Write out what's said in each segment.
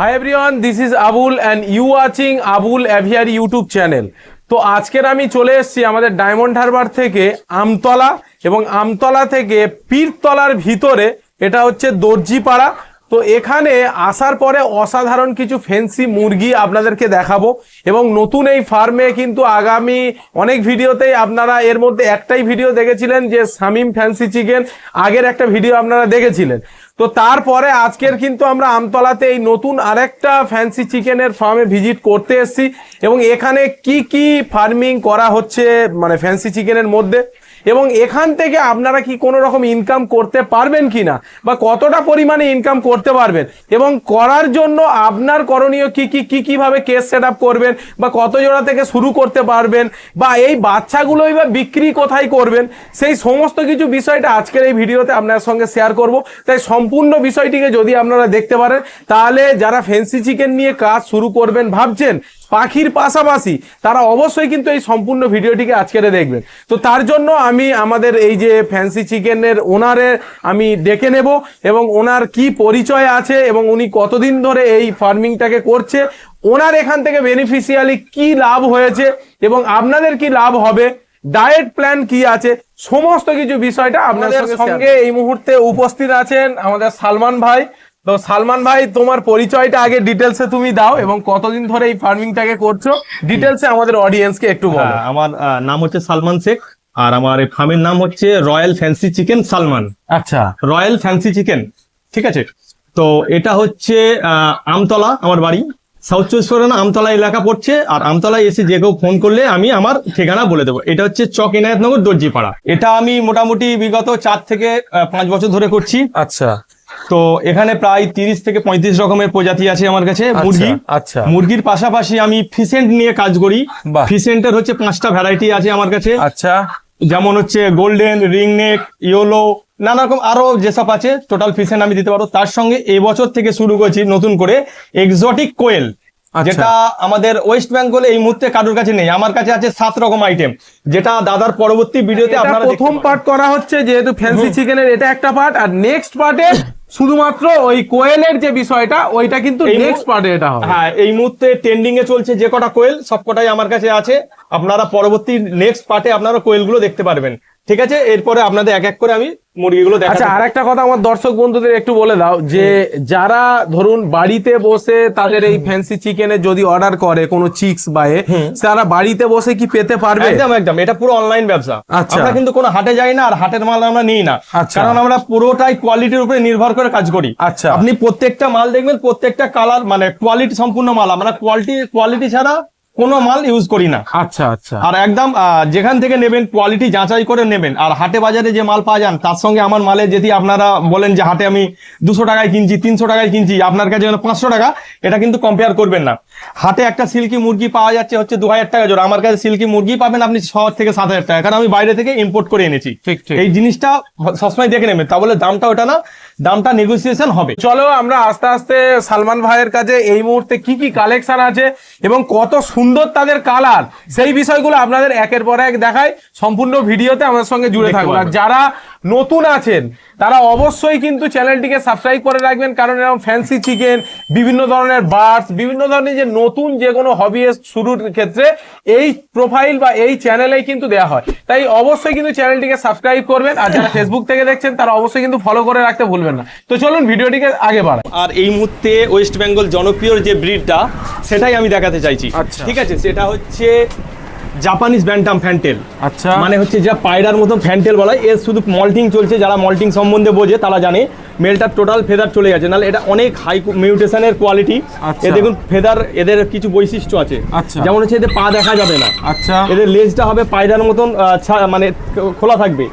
Hi everyone, this is Abul and you watching Abul Aviary YouTube channel. তো আজকের আমি চলে এসেছি আমাদের ডায়মন্ড হারবার থেকে আমতলা এবং আমতলা থেকে পীরতলার ভিতরে, এটা হচ্ছে দর্জিপাড়া। তো এখানে আসার পরে অসাধারণ কিছু ফ্যান্সি মুরগি আপনাদেরকে দেখাবো এবং নতুন এই ফার্মে কিন্তু আগামী অনেক ভিডিওতেই আপনারা এর মধ্যে একটাই ভিডিও দেখেছিলেন যে শামিম ফ্যান্সি চিকেন, আগের একটা ভিডিও আপনারা দেখেছিলেন। তো তারপরে আজকের কিন্তু আমরা আমতলাতে এই নতুন আরেকটা ফ্যান্সি চিকেনের ফার্মে ভিজিট করতে এসেছি এবং এখানে কি কি ফার্মিং করা হচ্ছে মানে ফ্যান্সি চিকেনের মধ্যে, এবং এখান থেকে আপনারা কি কোনো রকম ইনকাম করতে পারবেন কিনা বা কতটা পরিমাণে ইনকাম করতে পারবেন, এবং করার জন্য আপনার করণীয় কিভাবে কেস সেট আপ করবেন বা কত জোড়া থেকে শুরু করতে পারবেন বা এই বাচ্চাগুলোই বা বিক্রি কোথায় করবেন, সেই সমস্ত কিছু বিষয়টা আজকের এই ভিডিওতে আপনার সঙ্গে শেয়ার করব। তাই সম্পূর্ণ বিষয়টিকে যদি আপনারা দেখতে পারেন তাহলে যারা ফ্যান্সি চিকেন নিয়ে কাজ শুরু করবেন ভাবছেন পাখির পাশাপাশি, তারা অবশ্যই কিন্তু এই সম্পূর্ণ ভিডিওটিকে আজকের দেখবেন। তো তার জন্য আমি আমাদের এই যে ফ্যান্সি চিকেনের ওনারের আমি ডেকে নেব এবং ওনার কি পরিচয় আছে এবং উনি কতদিন ধরে এই ফার্মিংটাকে করছে, ওনার এখান থেকে বেনিফিশিয়ালি কি লাভ হয়েছে এবং আপনাদের কি লাভ হবে, ডায়েট প্ল্যান কি আছে, সমস্ত কিছু বিষয়টা আপনাদের সঙ্গে এই মুহূর্তে উপস্থিত আছেন আমাদের সালমান ভাই। তো সালমান ভাই, তোমার পরিচয়টা আগে ডিটেলসে তুমি দাও এবং কতদিন ধরে এই ফার্মিংটাকে করছো ডিটেলসে আমাদের অডিয়েন্সকে একটু বলো। আমার নাম হচ্ছে সালমান শেখ আর আমার এই ফার্মের নাম হচ্ছে রয়্যাল ফ্যান্সি চিকেন সালমান। আচ্ছা, রয়্যাল ফ্যান্সি চিকেন, ঠিক আছে। তো এটা হচ্ছে আমতলা, আমার বাড়ি সাউথ চব্বিশ পরগনা আমতলা এলাকা পড়ছে। আর আমতলায় এসে যে কেউ ফোন করলে আমি আমার ঠিকানা বলে দেবো। এটা হচ্ছে চক ইনায়েতনগর দর্জিপাড়া। এটা আমি মোটামুটি বিগত 4 থেকে 5 বছর ধরে করছি। আচ্ছা, তো এখানে প্রায় 30 থেকে 35 রকমের প্রজাতি আছে আমার কাছে মুরগি। আচ্ছা, মুরগির পাশাপাশি আমি ফিসেন্ট নিয়ে কাজ করি। ফিসেন্টের হচ্ছে 5টা ভ্যারাইটি আছে আমার কাছে। আচ্ছা, যেমন হচ্ছে গোল্ডেন, রিং নেক, ইয়েলো, নানা রকম আরো যেসব আছে টোটাল ফিসেন্ট আমি দিতে পারবো। তার সঙ্গে এবছর থেকে শুরু করেছি নতুন করে এক্সোটিক কোয়েল, যেটা আমাদের ওয়েস্ট বেঙ্গলে এই মুহূর্তে কারোর কাছে নেই। আমার কাছে আছে 7 রকম আইটেম, যেটা দাদার পরবর্তী ভিডিওতে আপনারা প্রথম পার্ট করা হচ্ছে যেহেতু ফ্যান্সি চিকেনের এটা একটা পার্ট, আর নেক্সট পার্টে শুধুমাত্র ওই কোয়েলের যে বিষয়টা ওইটা কিন্তু নেক্সট পার্টে এটা হবে। হ্যাঁ, এই মুহূর্তে ট্রেন্ডিং এ চলছে যে কটা কোয়েল সব কটাই আমার কাছে আছে। আপনারা পরবর্তী নেক্সট পার্টে আপনারা কোয়েলগুলো দেখতে পারবেন, ঠিক আছে। এরপরে আপনাদের এক এক করে আমি মুরগিগুলো দেখাবো। আচ্ছা, আর একটা কথা আমার দর্শক বন্ধুদের একটু বলে দাও যে যারা ধরুন বাড়িতে বসে তাদের এই ফ্যান্সি চিকেনে যদি অর্ডার করে কোনো চিক্স বায়ে, তারা বাড়িতে বসে কি পেতে পারবে? একদম একদম, এটা পুরো অনলাইন ব্যবসা। আমরা কিন্তু কোনো হাটে যাই না আর হাটের মাল আমরা নিই না, কারণ আমরা পুরোটাই কোয়ালিটির উপরে নির্ভর করে কাজ করি। আচ্ছা, আপনি প্রত্যেকটা মাল দেখবেন, প্রত্যেকটা কালার মানে কোয়ালিটি সম্পূর্ণ মাল। আমরা কোয়ালিটি ছাড়া কোনো মাল ইউজ করি না। আচ্ছা আচ্ছা, আর একদম যেখান থেকে নেবেন কোয়ালিটি যাচাই করে নেবেন। আর হাটে বাজারে যে মাল পাওয়া যান তার সঙ্গে আমার মালে যদি আপনারা বলেন যে হাটে আমি 200 টাকায় কিনছি, 300 টাকায় কিনছি, আপনার কাছে 500 টাকা, এটা কিন্তু কম্পেয়ার করবেন না। হাটে একটা সিল্কি মুরগি পাওয়া যাচ্ছে হচ্ছে 2000 টাকা জোড়া, আমার কাছে সিল্কি মুরগি পাবেন আপনি 6 থেকে 7000 টাকা, কারণ আমি বাইরে থেকে ইম্পোর্ট করে এনেছি। এই জিনিসটা সবসময় দেখে নেবেন, তা বলে দামটা ওটা না, দামটা নেগোসিয়েশন হবে। চলো আমরা আস্তে আস্তে সালমান ভাইয়ের কাছে এই মুহূর্তে কি কি কালেকশন আছে এবং কত সুন্দর তাদের কালার, সেই বিষয়গুলো আপনাদের একের পর এক দেখায়। সম্পূর্ণ ভিডিওতে আমাদের সঙ্গে জুড়ে থাকবেন। আর যারা নতুন আছেন তারা অবশ্যই কিন্তু চ্যানেলটিকে সাবস্ক্রাইব করে রাখবেন, কারণ এরকম ফ্যান্সি চিকেন, বিভিন্ন ধরনের বার্ডস, বিভিন্ন ধরনের যে নতুন যে কোনো হবি শুরুর ক্ষেত্রে এই প্রোফাইল বা এই চ্যানেলেই কিন্তু দেওয়া হয়। তাই অবশ্যই কিন্তু চ্যানেলটিকে সাবস্ক্রাইব করবেন। আর যারা ফেসবুক থেকে দেখছেন তারা অবশ্যই কিন্তু ফলো করে রাখতে ভুলবেন না। তো চলুন ভিডিওটিকে আগে বাড়াই। আর এই মুহূর্তে ওয়েস্ট বেঙ্গল জনপ্রিয় যে ব্রিডটা সেটাই আমি দেখাতে চাইছি। আচ্ছা, ঠিক আছে, সেটা হচ্ছে জাপানিজ ব্যান্টাম ফ্যান্টেল। আচ্ছা, মানে হচ্ছে যা পায়রার মতন ফ্যান্টেল বলা হয়। এর শুধু মল্টিং চলছে, যারা মল্টিং সম্বন্ধে বোঝে তারা জানে মেলটার টোটাল ফেদার চলে গেছে, নাহলে এটা অনেক হাই মিউটেশনের কোয়ালিটি। এ দেখুন ফেদার, এদের কিছু বৈশিষ্ট্য আছে, যেমন হচ্ছে এদের পা দেখা যাবে না। আচ্ছা, এদের লেজটা হবে পায়রার মতন মানে খোলা থাকবে।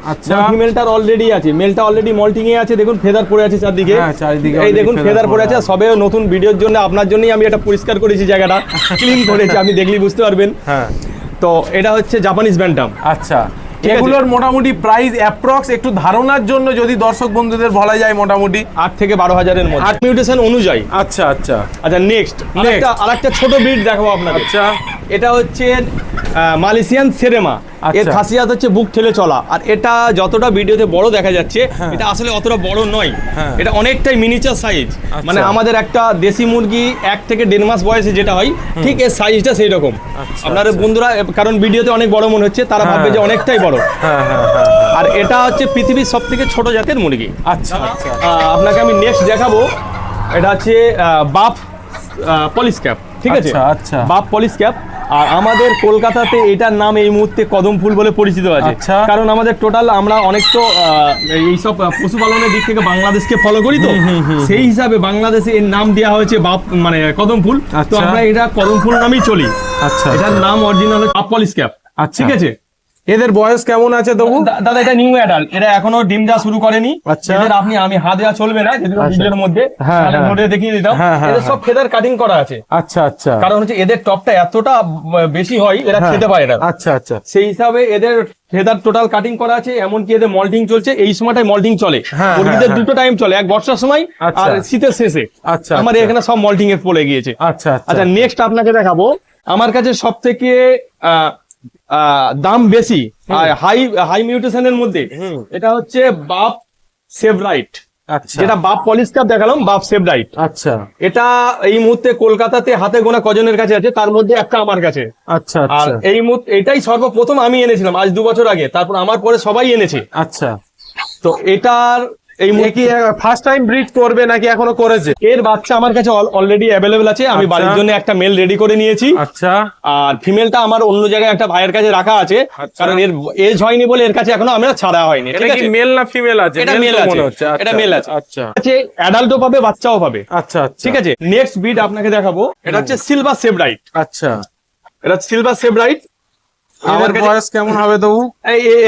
ফিমেলটার অলরেডি আছে, মেলটা অলরেডি মল্টিং এ আছে। দেখুন ফেদার পড়ে আছে চারদিকে, এই দেখুন ফেদার পড়ে আছে। সবে নতুন ভিডিওর জন্য আপনার জন্যই আমি এটা পরিষ্কার করেছি, জায়গাটা ক্লিন করেছি, আপনি দেখলেই বুঝতে পারবেন। হ্যাঁ, তো এটা হচ্ছে জাপানিজ ব্যান্টাম। আচ্ছা, এগুলোর মোটামুটি প্রাইস অ্যাপ্রক্স একটু ধারণার জন্য যদি দর্শক বন্ধুদের বলা যায় মোটামুটি 8 থেকে 12,000-এর মধ্যে, 8 মিউটেশন অনুযায়ী। আচ্ছা আচ্ছা আচ্ছা, নেক্সট আরেকটা ছোট ব্রিড দেখাবো আপনাদের। আচ্ছা, এটা হচ্ছে মালয়েশিয়ান সেরেমা। এর আচ্ছা। খাসিয়াত হচ্ছে বুক ঠেলে চলা। আর এটা যতটা ভিডিওতে বড় দেখা যাচ্ছে, এটা আসলে অতটা বড় নয়, এটা অনেকটাই মিনিচার সাইজ। মানে আমাদের একটা দেশি মুরগি 1 থেকে 1.5 মাস বয়সে যেটা হয়, ঠিক এর সাইজটা সেই রকম। আপনারা বন্ধুরা, কারণ ভিডিওতে অনেক বড় মনে হচ্ছে, তারা ভাববে যে অনেকটাই বড়। আর এটা হচ্ছে পৃথিবীর সব থেকে ছোট জাতের মুরগি। আচ্ছা আচ্ছা। আপনাকে আমি নেক্সট দেখাবো, এটা হচ্ছে বাফ পলিশ ক্যাপ, ঠিক আছে? আচ্ছা, আচ্ছা। বাফ পলিশ ক্যাপ। আর আমাদের কলকাতাতে এটার নাম এই মুহূর্তে কদম ফুল বলে পরিচিত আছে। আচ্ছা। কারণ আমাদের টোটাল আমরা অনেক তো এইসব পশুপালনের দিক থেকে বাংলাদেশকে ফলো করি, তো সেই হিসাবে বাংলাদেশে এর নাম দেওয়া হয়েছে বাপ মানে কদম ফুল। তো আচ্ছা। আমরা এটা কদম ফুল নামেই চলি। আচ্ছা। এটার নাম অরিজিনাল বাফ পলিশ ক্যাপ। আচ্ছা। ঠিক আছে? এদের বয়স কেমন আছে তবু? দাদা এটা নিউ অ্যাডাল্ট, এটা এখনো ডিম দেওয়া শুরু করেনি। আচ্ছা। এদের আমি হাত দেওয়া চলবে না, যদি আচ্ছা। ভিডিওর মধ্যে হ্যাঁ, তাহলে হ্যাঁ। মোডে দেখিয়ে দিতাম। হ্যাঁ, হ্যাঁ, এদের সব হ্যাঁ। ফেদার কাটিং করা আছে। আচ্ছা আচ্ছা। কারণ হচ্ছে এদের টপটা এতটা বেশি হয়, এরা হ্যাঁ। খেতে পারে না। আচ্ছা আচ্ছা। সেই হিসাবে এদের ফেদার টোটাল কাটিং করা আছে। এমনকি এদের মল্টিং চলছে, এই সময়টাই মল্টিং চলে। হ্যাঁ, মুরগিদের হ্যাঁ, দুটো টাইম চলে, এক বর্ষার সময় আচ্ছা। আর শীতের শেষে। আচ্ছা, আমার আচ্ছা। এখানে সব মল্টিং এর পড়ে গিয়েছে। আচ্ছা আচ্ছা। আচ্ছা, নেক্সট আপনাকে দেখাবো আমার কাছে সব থেকে দাম বেশি আর হাই মিউটেশনের মধ্যে, এটা হচ্ছে বাপ সেভরাইট। আচ্ছা। যেটা বাপ পলিশ কাপ দেখালাম, বাপ সেভরাইট। আচ্ছা এটা এই মুহূর্তে কলকাতাতে হাতে গোনা কজনের কাছে আছে, তার মধ্যে একটা আমার কাছে। আচ্ছা আর আচ্ছা। এই মুহূর্তে এটাই সর্বপ্রথম আমি এনেছিলাম আজ 2 বছর আগে, তারপর আমার পরে সবাই এনেছে। আচ্ছা। তো এটার এই এ কি ফার্স্ট টাইম ব্রিড করবে নাকি এখনো করেছে? এর বাচ্চা আমার কাছে অলরেডি অ্যাভেলেবেল আছে। আমি আচ্ছা। বাড়ির জন্য একটা মেল রেডি করে নিয়েছি। আচ্ছা আর ফিমেলটা আমার অন্য জায়গায় একটা ভাইয়ের কাছে রাখা আছে, আচ্ছা। কারণ এর এজ হয়নি বলে এর কাছে এখনো আমরা ছাড়া হয়নি। এটা ঠিক কি আছে? মেল না ফিমেল আছে? এটা Male মেল তো আছে, মনে হচ্ছে। এটা আচ্ছা, মেল আছে। আচ্ছা আছে অ্যাডাল্টও পাবে, বাচ্চাও পাবে। আচ্ছা আচ্ছা। ঠিক আছে? নেক্সট ব্রিড আপনাকে দেখাবো, এটা হচ্ছে সিলভার সেভরাইট। আচ্ছা। এটা সিলভার সেভরাইট। আমার আমার কাছে বয়স কেমন হবে তবু?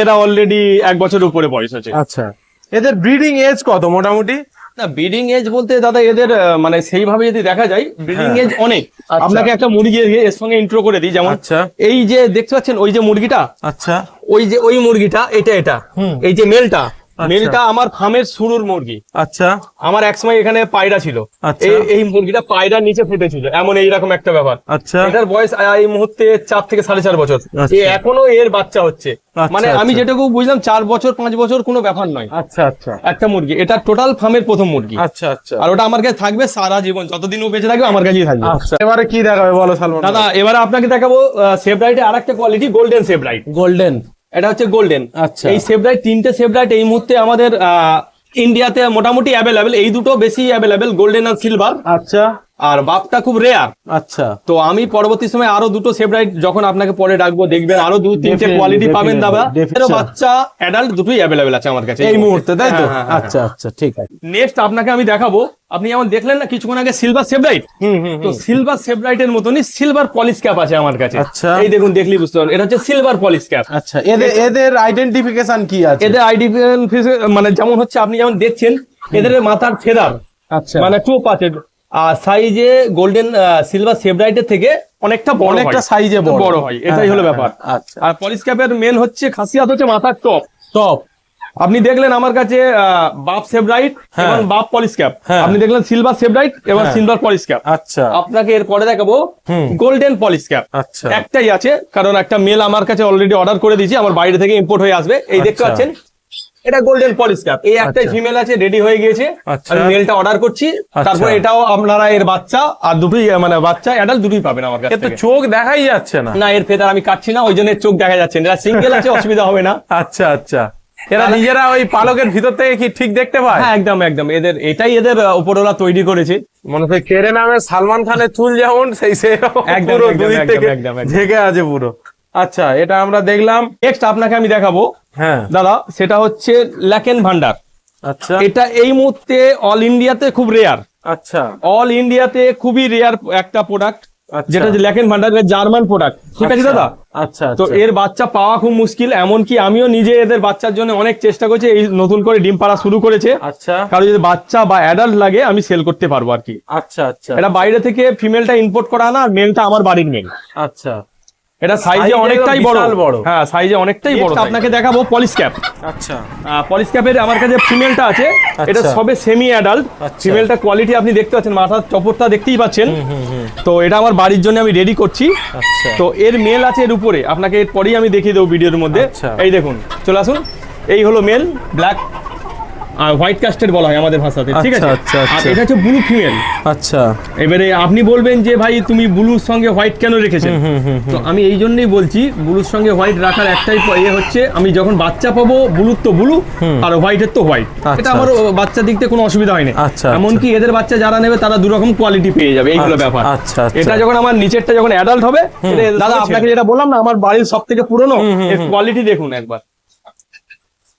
এরা অলরেডি 1 বছর উপরে বয়স আছে। আচ্ছা। এদের ব্রিডিং এজ কত মোটামুটি? না, ব্রিডিং এজ বলতে দাদা এদের মানে সেইভাবে যদি দেখা যায়, ব্রিডিং হ্যাঁ। এজ অনেক। আচ্ছা। আপনাকে একটা মুরগি এর সঙ্গে ইন্ট্রো করে দিই। যেমন আচ্ছা। এই যে দেখতে পাচ্ছেন ওই যে মুরগিটা, আচ্ছা ওই যে ওই মুরগিটা, এটা হুম। এই যে মেলটা, আচ্ছা। মেলটা আমার ফার্মের শুরুর মুরগি। আচ্ছা আমার একসময় এখানে পায়রা ছিল, আচ্ছা। এই মুরগিটা পায়রার নিচে ফেটেছিল, এমন এইরকম একটা ব্যাপার। আচ্ছা। এটার বয়স এই মুহূর্তে 4 থেকে 4.5 বছর। আচ্ছা। এখনো এর বাচ্চা হচ্ছে। আচ্ছা, মানে আমি আচ্ছা। যেটুকু বুঝলাম 4 বছর 5 বছর কোনো ব্যাপার নয় আচ্ছা আচ্ছা। একটা মুরগি। এটা টোটাল ফার্মের প্রথম মুরগি। আচ্ছা আচ্ছা। আর ওটা আমার কাছে থাকবে সারা জীবন, যতদিন ও বেঁচে থাকবে আমার কাছেই থাকবে। আচ্ছা এবারে কি দেখাবে বলো সালমান? দাদা এবারে আপনাকে দেখাবো সেভরাইটের আরেকটা কোয়ালিটি, গোল্ডেন সেভরাইট। গোল্ডেন। এটা হচ্ছে গোল্ডেন। আচ্ছা। এই সেভরাইট, 3টে সেভরাইট এই মুহূর্তে আমাদের ইন্ডিয়াতে মোটামুটি অ্যাভেলেবেল। এই দুটো বেশি অ্যাভেলেবেল, গোল্ডেন আর সিলভার। আচ্ছা আর বাপটা খুব রেয়ার। আচ্ছা। তো আমি পরবর্তী সময় আরো 2টো সেভরাইট যখন আপনাকে পরে ডাকবো, দেখবেন আরো 2-3টে Definitely, কোয়ালিটি পাবেন দাদা। definitely. এর বাচ্চা অ্যাডাল্ট দুটোই অ্যাভেলেবেল আছে আমার কাছে এই মুহূর্তে তাই তো? হ্যাঁ, হ্যাঁ, হ্যাঁ। আচ্ছা আচ্ছা ঠিক আছে। নেক্সট আপনাকে আমি দেখাবো, আপনি যেমন দেখলেন না কিছুক্ষণ আগে সিলভার সেভরাইট, তো সিলভার সেভরাইটের মতনই সিলভার পলিশ ক্যাপ আছে আমার কাছে। আচ্ছা। এই দেখুন, দেখলি বুঝতে পারবেন, এটা হচ্ছে সিলভার পলিশ ক্যাপ। আচ্ছা এদের আইডেন্টিফিকেশন কি আছে? এদের আইডেন্টিফিকেশন মানে যেমন হচ্ছে আপনি যেমন দেখছেন, এদের মাথার ফেদার আচ্ছা মানে টোপ আছে, আর সাইজে গোল্ডেন সিলভার সেভরাইটের থেকে অনেকটা বড়, অনেকটা হয়। সাইজে বড় হয়, এটাই হলো ব্যাপার। আচ্ছা। আর পলিশ ক্যাপের মেন হচ্ছে খাসিয়াত হচ্ছে মাথার টপ। টপ। আপনি দেখলেন আমার কাছে বাপ সেভরাইট হ্যাঁ। এবং বাপ পলিশ ক্যাপ, হ্যাঁ। আপনি দেখলেন সিলভার সেভরাইট এবং হ্যাঁ। Silver polish cap. আচ্ছা আপনাকে এর পরে দেখাবো গোল্ডেন পলিশ ক্যাপ। আচ্ছা। একটাই আছে, কারণ একটা মেল আমার কাছে অলরেডি অর্ডার করে দিয়েছি, আমার বাইরে থেকে ইম্পোর্ট হয়ে আসবে। এই দেখতে আচ্ছা। পাচ্ছেন, এটা গোল্ডেন পলিশ ক্যাপ। এই একটাই আচ্ছা। ফিমেল আছে, রেডি হয়ে গিয়েছে। আচ্ছা। আমি মেলটা অর্ডার করছি, আচ্ছা। তারপর এটাও আপনারা এর বাচ্চা আর দুটোই মানে বাচ্চা অ্যাডাল্ট দুটোই পাবেন আমার কাছ এর তো থেকে। চোখ দেখাই যাচ্ছে না। না, এর ফেদার আমি কাটছি না, ওই জন্য এর চোখ দেখা যাচ্ছে না। এরা সিঙ্গেল আছে, অসুবিধা হবে না। আচ্ছা আচ্ছা। এরা নিজেরা ওই পালকের ভিতর থেকে কি ঠিক দেখতে পায়? হ্যাঁ, একদম একদম। এটাই এদের উপরওয়ালা তৈরি করেছে। মনে হয় কেড়ে নামে সালমান খানের চুল যেমন সেই একদম, পুরো একদম, দুই একদম, থেকে একদম, একদম। ঢেকে আছে পুরো। আচ্ছা এটা আমরা দেখলাম। নেক্সট আপনাকে আমি দেখাবো হ্যাঁ দাদা, সেটা হচ্ছে ল্যাকেন ভান্ডার। আচ্ছা এটা এই মুহূর্তে অল ইন্ডিয়াতে খুব রেয়ার। আচ্ছা অল ইন্ডিয়াতে খুবই রেয়ার একটা প্রোডাক্ট, আচ্ছা। যেটা ল্যাকেন ভান্ডার, জার্মান প্রোডাক্ট। ঠিক আছে দাদা? আচ্ছা তো আচ্ছা। এর বাচ্চা পাওয়া খুব মুশকিল, এমনকি আমিও নিজে এদের বাচ্চার জন্য অনেক চেষ্টা করছি। এই নতুন করে ডিম পাড়া শুরু করেছে, আচ্ছা কারণ যদি বাচ্চা বা অ্যাডাল্ট লাগে আমি সেল করতে পারবো আর কি। আচ্ছা আচ্ছা এটা বাইরে থেকে ফিমেলটা ইম্পোর্ট করা না, আর মেলটা আমার বাড়ির মেল। আচ্ছা। এটা সাইজে Size অনেকটাই একদম বিশাল বড়, বড়। হ্যাঁ সাইজে অনেকটাই বড়। size। আপনাকে দেখাবো পলিশ ক্যাপ। আচ্ছা পলিশ ক্যাপের আমার কাছে ফিমেলটা আছে, এটা আচ্ছা। সবে সেমি অ্যাডাল্ট। আচ্ছা। ফিমেলটা কোয়ালিটি আপনি দেখতে পাচ্ছেন, মাথার চপরটা দেখতেই পাচ্ছেন। তো এটা আমার বাড়ির জন্য আমি রেডি করছি। আচ্ছা তো এর মেল আছে এর উপরে, আপনাকে এরপরেই আমি দেখিয়ে দেবো ভিডিওর মধ্যে। আচ্ছা। এই দেখুন, চলে আসুন, এই হলো মেল, ব্ল্যাক হোয়াইট কাস্টেড বলা হয় আমাদের ভাষাতে, ঠিক আছে? আচ্ছা, আচ্ছা, আর আচ্ছা। এটা হচ্ছে ব্লু ফিমেল। আচ্ছা এবারে আপনি বলবেন যে ভাই তুমি ব্লুর সঙ্গে হোয়াইট কেন রেখেছেন? তো আমি এই জন্যই বলছি, ব্লুর সঙ্গে হোয়াইট রাখার একটাই হচ্ছে, আমি যখন বাচ্চা পাবো ব্লুর তো ব্লু আর হোয়াইটের তো হোয়াইট, আচ্ছা, এটা আমার বাচ্চা দিক থেকে কোনো অসুবিধা হয় না। আচ্ছা, এমনকি এদের বাচ্চা যারা নেবে তারা দুরকম কোয়ালিটি পেয়ে যাবে, এইগুলো আচ্ছা, ব্যাপার। আচ্ছা, আচ্ছা। এটা যখন আমার নিচেরটা যখন অ্যাডাল্ট হবে, দাদা আপনাকে যেটা বললাম না, আমার বাড়ির সব থেকে পুরনো, এর কোয়ালিটি দেখুন একবার।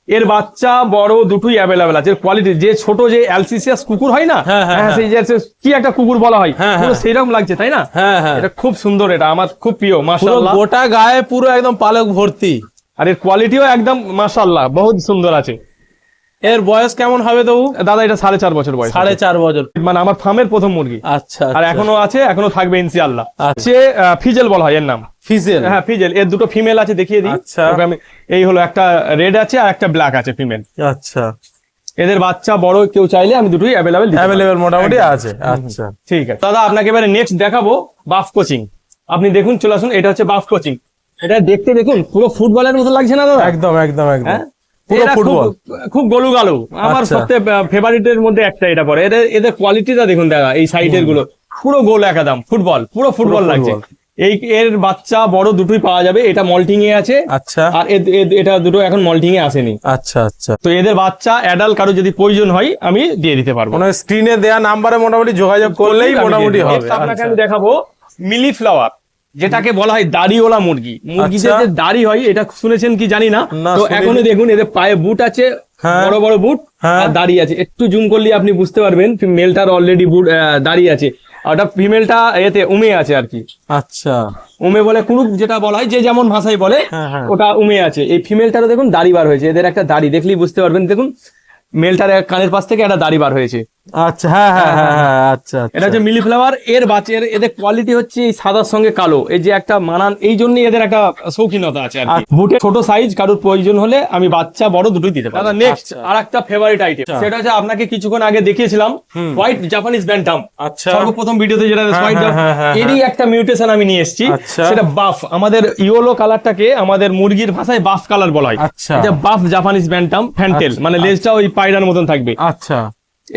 এর বাচ্চা বড় দুটোই অ্যাভেলেবেল আছে। কোয়ালিটি যে ছোট যে অ্যালসিসিয়াস কুকুর হয় না, হ্যাঁ, হ্যাঁ, সেই যে কি একটা কুকুর বলা হয়, হ্যাঁ, পুরো হ্যাঁ। সেইরকম লাগছে, তাই না? হ্যাঁ হ্যাঁ এটা খুব সুন্দর, এটা আমার খুব প্রিয়, পুরো মাশাআল্লাহ। গোটা গায়ে পুরো একদম পালক ভর্তি। আর এর কোয়ালিটিও একদম মাশাআল্লাহ বহুত সুন্দর আছে। এর বয়স কেমন হবে তবু? দাদা এটা 4.5 বছর বয়স, 4.5 বছর। মানে আমার ফার্মের প্রথম মুরগি। আচ্ছা আর এখনো আছে, এখনো থাকবে ইনশাআল্লাহ। আচ্ছা। সে ফিজেল বলা হয় এর নাম। ফিজেল। হ্যাঁ ফিজেল। এর দুটো ফিমেল আছে, দেখিয়ে দিই। আচ্ছা। ওকে আমি, এই হলো একটা রেড আছে আর একটা ব্ল্যাক আছে ফিমেল। আচ্ছা এদের বাচ্চা বড় কেউ চাইলে আমি দুটোই অ্যাভেলেবেল মোটামুটি আছে। আচ্ছা ঠিক আছে দাদা, আপনাকে এবারে নেক্সট দেখাবো বাফ কোচিং। আপনি দেখুন, চলে আসুন, এটা হচ্ছে বাফ কোচিং। এটা দেখতে দেখুন পুরো ফুটবলের মতো লাগছে না দাদা? একদম একদম একদম হ্যাঁ? পুরো এরা ফুটবল। খুব গলু গালু, আমার আচ্ছা। সবথেকে ফেভারিটের মধ্যে একটা এটা পড়ে। এদের কোয়ালিটিটা দেখুন দাদা, এই সাইডের গুলো পুরো গোল একদম ফুটবল, পুরো ফুটবল লাগছে। এই এর বাচ্চা বড় দুটোই পাওয়া যাবে। এটা মল্টিং এ আছে, আচ্ছা আর এটা দুটো এখন মল্টিং এ আসেনি। আচ্ছা আচ্ছা। তো এদের বাচ্চা অ্যাডাল্ট কারো যদি প্রয়োজন হয় আমি দিয়ে দিতে পারবো। মানে স্ক্রিনে দেয়া নাম্বারে মোটামুটি যোগাযোগ করলেই মোটামুটি হবে। Next আপনাকে আমি আচ্ছা। দেখাবো মিলি ফ্লাওয়ার, যেটাকে বলা হয় দাড়িওয়ালা মুরগি। মুরগিদের আচ্ছা। যে দাড়ি হয়, এটা শুনেছেন কি জানি না। না, তো শুনিনি। এখনো দেখুন এদের পায়ে বুট আছে, হ্যাঁ। বড় বড় বুট, হ্যাঁ। আর দাড়ি আছে। একটু জুম করলে আপনি বুঝতে পারবেন মেলটার অলরেডি বুট দাড়ি আছে, আর ওটা ফিমেলটা এতে উমে আছে আর কি। আচ্ছা উমে বলে কুরুক, যেটা বলা হয়, যে যেমন ভাষায় বলে, হ্যাঁ, হ্যাঁ। ওটা উমে আছে। এই ফিমেলটারও দেখুন দাড়ি বার হয়েছে, এদের একটা দাড়ি দেখলেই বুঝতে পারবেন। দেখুন মেলটার কানের পাশ থেকে একটা দাড়ি বার হয়েছে। আচ্ছা হ্যাঁ হ্যাঁ হ্যাঁ হ্যাঁ আচ্ছা এটা হচ্ছে মিলি ফ্লাওয়ার। এর বাচ্চার এদের কোয়ালিটি হচ্ছে এই সাদার সঙ্গে কালো, এই যে একটা মানান, এই জন্যই এদের একটা শৌখিনতা আছে আর কি। বুটের ছোট সাইজ কারোর প্রয়োজন হলে আমি বাচ্চা বড় দুটোই দিতে পারবো। নেক্সট আচ্ছা। আর একটা ফেভারিট আইটেম, সেটা হচ্ছে আপনাকে কিছুক্ষণ আগে দেখিয়েছিলাম, হোয়াইট জাপানিজ ব্যান্টাম। আচ্ছা। সর্বপ্রথম ভিডিওতে যেটা হ্যাঁ, হোয়াইট, হ্যাঁ, হ্যাঁ, হ্যাঁ, এরই একটা মিউটেশন আমি নিয়ে এসেছি। আচ্ছা। সেটা বাফ, আমাদের ইয়েলো কালারটাকে আমাদের মুরগির ভাষায় বাফ কালার বলা হয়। আচ্ছা। এটা বাফ জাপানিজ ব্যান্টাম ফ্যান্টেল, আচ্ছা। মানে লেজটা ওই পায়রার মতন থাকবে। আচ্ছা